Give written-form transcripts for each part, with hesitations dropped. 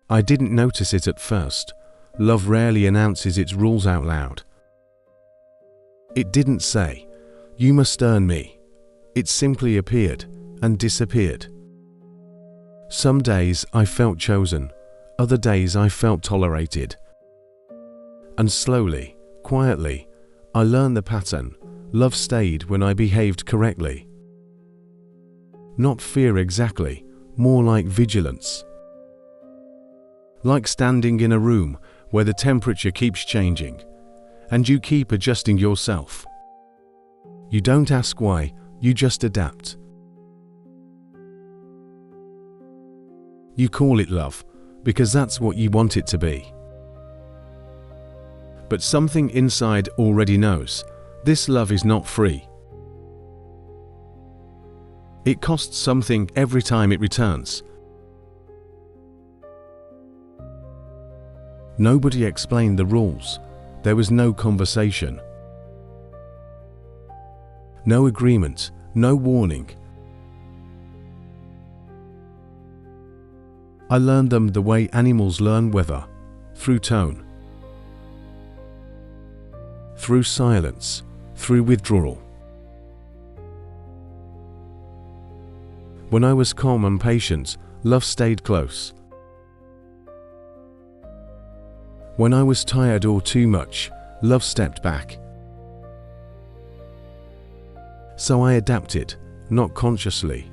I didn't notice it at first. Love rarely announces its rules out loud. It didn't say, "You must earn me." It simply appeared and disappeared. Some days I felt chosen, other days I felt tolerated. And slowly, quietly, I learned the pattern. Love stayed when I behaved correctly. Not fear exactly, more like vigilance. Like standing in a room where the temperature keeps changing, and you keep adjusting yourself. You don't ask why, you just adapt. You call it love, because that's what you want it to be. But something inside already knows, this love is not free. It costs something every time it returns. Nobody explained the rules. There was no conversation. No agreement, no warning. I learned them the way animals learn weather, through tone, through silence, through withdrawal. When I was calm and patient, love stayed close. When I was tired or too much, love stepped back. So I adapted, not consciously.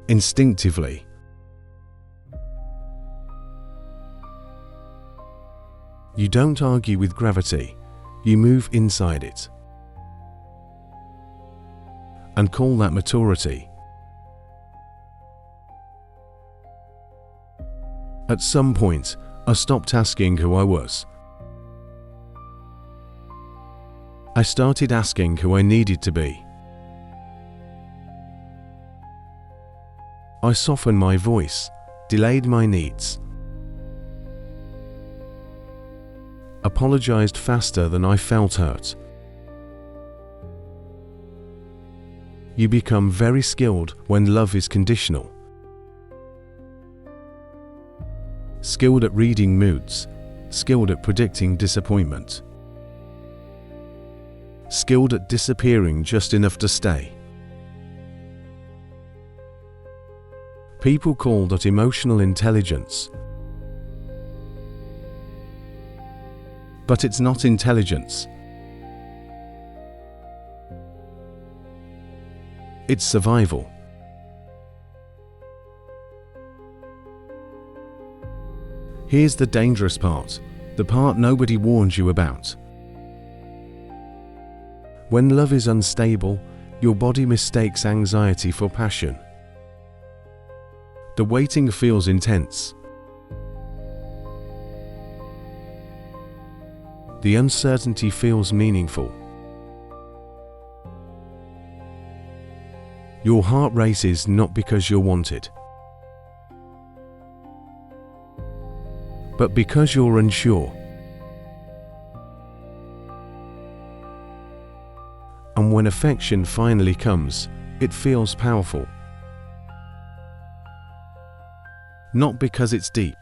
Instinctively. You don't argue with gravity, you move inside it. And call that maturity. At some point, I stopped asking who I was. I started asking who I needed to be. I softened my voice, delayed my needs, apologized faster than I felt hurt. You become very skilled when love is conditional. Skilled at reading moods, skilled at predicting disappointment, skilled at disappearing just enough to stay. People call that emotional intelligence. But it's not intelligence. It's survival. Here's the dangerous part, the part nobody warns you about. When love is unstable, your body mistakes anxiety for passion. The waiting feels intense. The uncertainty feels meaningful. Your heart races not because you're wanted, but because you're unsure. And when affection finally comes, it feels powerful. Not because it's deep,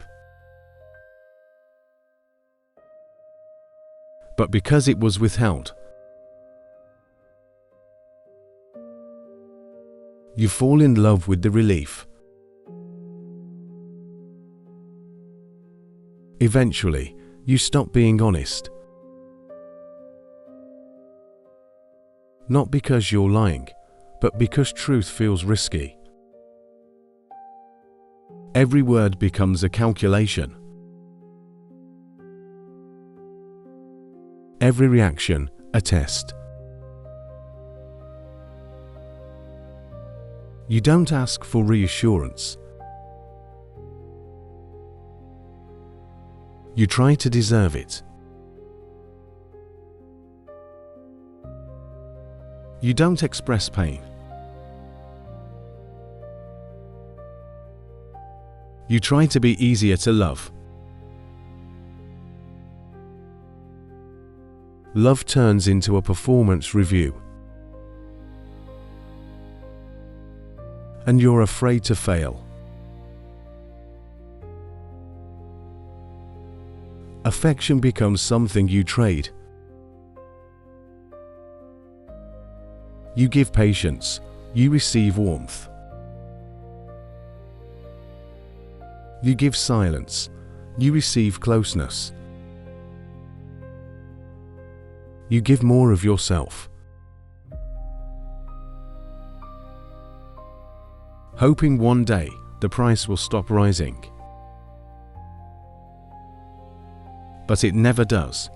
but because it was withheld. You fall in love with the relief. Eventually, you stop being honest. Not because you're lying, but because truth feels risky. Every word becomes a calculation. Every reaction, a test. You don't ask for reassurance. You try to deserve it. You don't express pain. You try to be easier to love. Love turns into a performance review. And you're afraid to fail. affection becomes something you trade. You give patience, you receive warmth. You give silence, you receive closeness. You give more of yourself, hoping one day the price will stop rising. But it never does.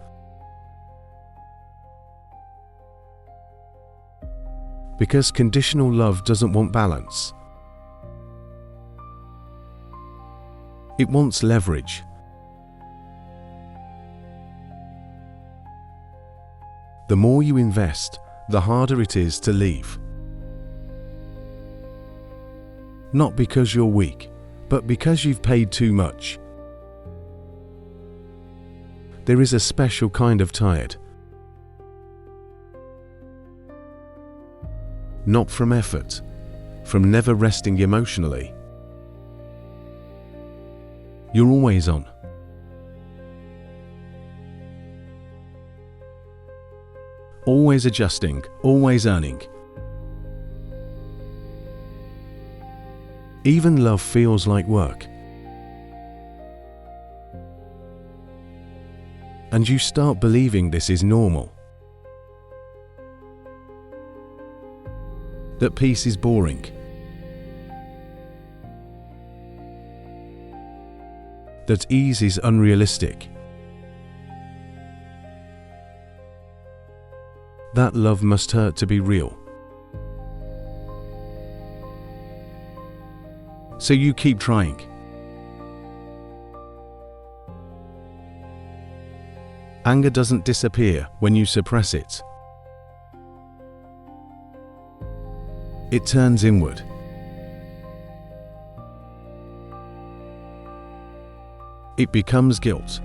Because conditional love doesn't want balance. It wants leverage. The more you invest, the harder it is to leave. Not because you're weak, but because you've paid too much. There is a special kind of tired. Not from effort, from never resting emotionally. You're always on. Always adjusting, always earning. Even love feels like work. And you start believing this is normal. That peace is boring. That ease is unrealistic. That love must hurt to be real. So you keep trying. Anger doesn't disappear when you suppress it. It turns inward. It becomes guilt.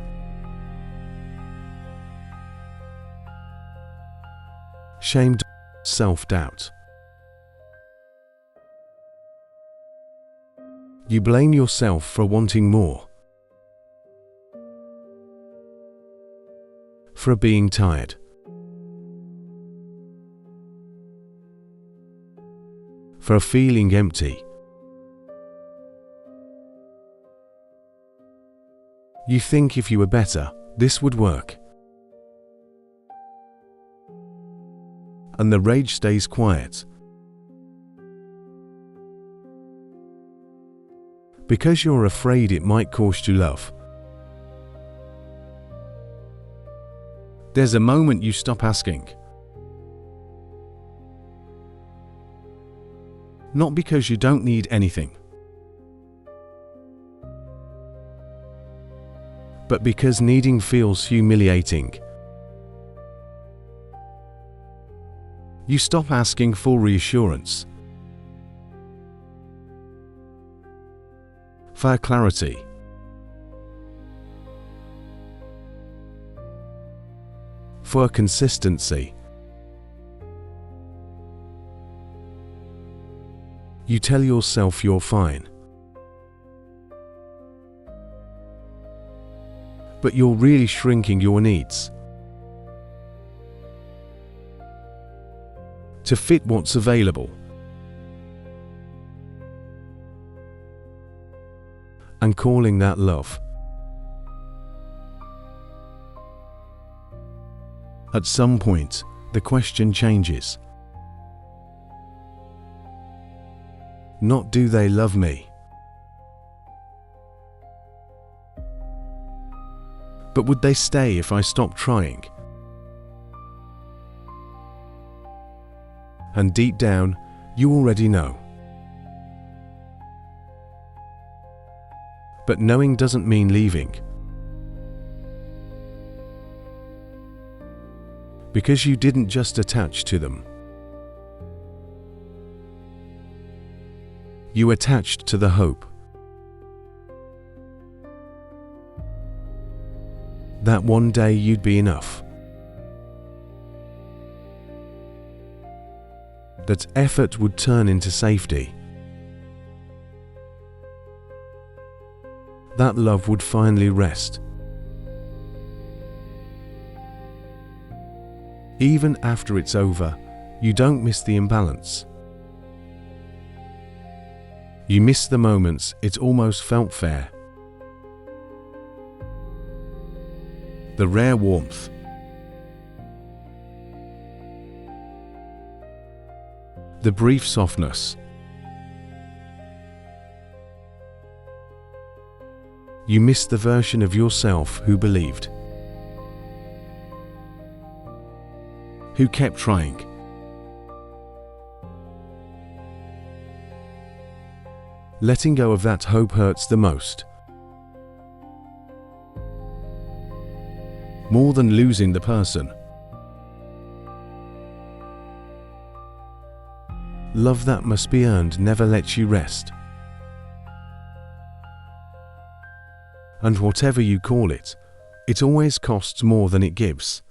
Shame, self-doubt. You blame yourself for wanting more. For being tired. For feeling empty. You think if you were better, this would work. And the rage stays quiet. Because you're afraid it might cost you love. There's a moment you stop asking. Not because you don't need anything, but because needing feels humiliating. You stop asking for reassurance, for clarity, for consistency. You tell yourself you're fine. But you're really shrinking your needs to fit what's available. And calling that love. At some point, the question changes. Not do they love me, but would they stay if I stopped trying? And deep down, you already know. But knowing doesn't mean leaving. Because you didn't just attach to them. You attached to the hope that one day you'd be enough. That effort would turn into safety. That love would finally rest. Even after it's over, you don't miss the imbalance. You miss the moments it almost felt fair. The rare warmth. The brief softness. You miss the version of yourself who believed, who kept trying. Letting go of that hope hurts the most. More than losing the person. Love that must be earned never lets you rest. And whatever you call it, it always costs more than it gives.